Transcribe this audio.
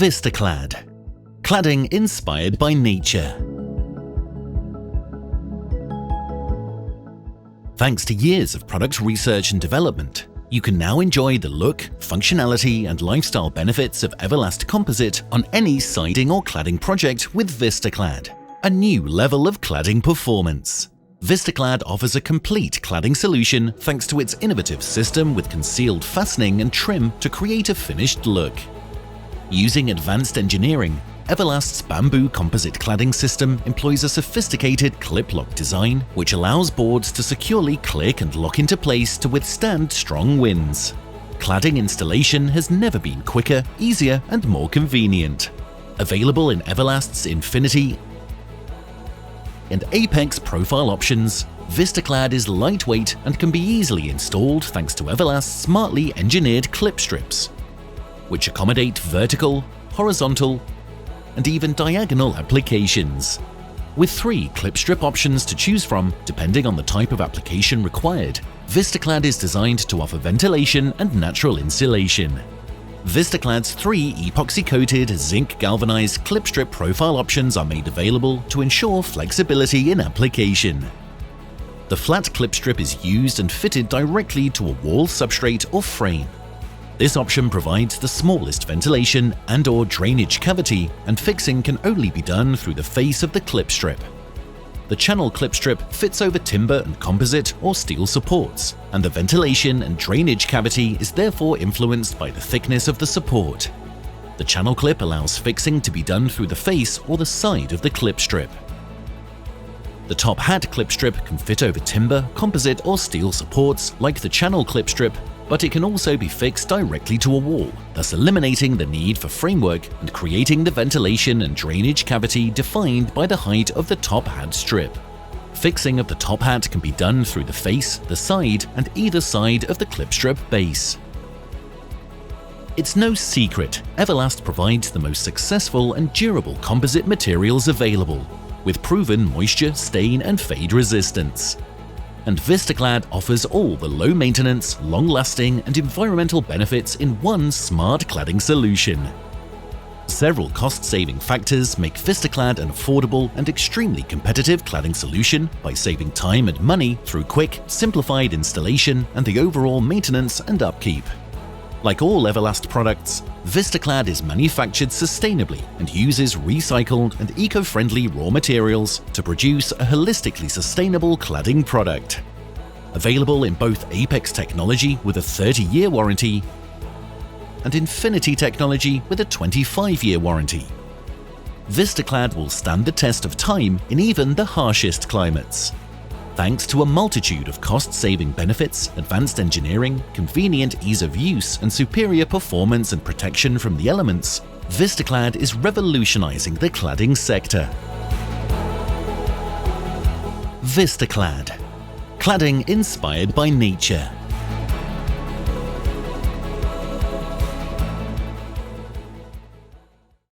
VistaClad. Cladding inspired by nature. Thanks to years of product research and development, you can now enjoy the look, functionality and lifestyle benefits of Eva-Last composite on any siding or cladding project with VistaClad, a new level of cladding performance. VistaClad offers a complete cladding solution thanks to its innovative system with concealed fastening and trim to create a finished look. Using advanced engineering, Eva-Last's bamboo composite cladding system employs a sophisticated clip-lock design which allows boards to securely click and lock into place to withstand strong winds. Cladding installation has never been quicker, easier and more convenient. Available in Eva-Last's Infinity and Apex profile options, VistaClad is lightweight and can be easily installed thanks to Eva-Last's smartly engineered clip strips, which accommodate vertical, horizontal, and even diagonal applications. With 3 clip strip options to choose from, depending on the type of application required, VistaClad is designed to offer ventilation and natural insulation. VistaClad's 3 epoxy-coated, zinc-galvanized clip strip profile options are made available to ensure flexibility in application. The flat clip strip is used and fitted directly to a wall substrate or frame. This option provides the smallest ventilation and/or drainage cavity, and fixing can only be done through the face of the clip strip. The channel clip strip fits over timber and composite or steel supports, and the ventilation and drainage cavity is therefore influenced by the thickness of the support. The channel clip allows fixing to be done through the face or the side of the clip strip. The top hat clip strip can fit over timber, composite or steel supports like the channel clip strip, but it can also be fixed directly to a wall, thus eliminating the need for framework and creating the ventilation and drainage cavity defined by the height of the top hat strip. Fixing of the top hat can be done through the face, the side, and either side of the clip strip base. It's no secret, Eva-Last provides the most successful and durable composite materials available, with proven moisture, stain, and fade resistance. And VistaClad offers all the low-maintenance, long-lasting and environmental benefits in one smart cladding solution. Several cost-saving factors make VistaClad an affordable and extremely competitive cladding solution by saving time and money through quick, simplified installation and the overall maintenance and upkeep. Like all Eva-Last products, VistaClad is manufactured sustainably and uses recycled and eco-friendly raw materials to produce a holistically sustainable cladding product. Available in both Apex technology with a 30-year warranty and Infinity technology with a 25-year warranty. VistaClad will stand the test of time in even the harshest climates. Thanks to a multitude of cost-saving benefits, advanced engineering, convenient ease of use, and superior performance and protection from the elements, VistaClad is revolutionizing the cladding sector. VistaClad. Cladding inspired by nature.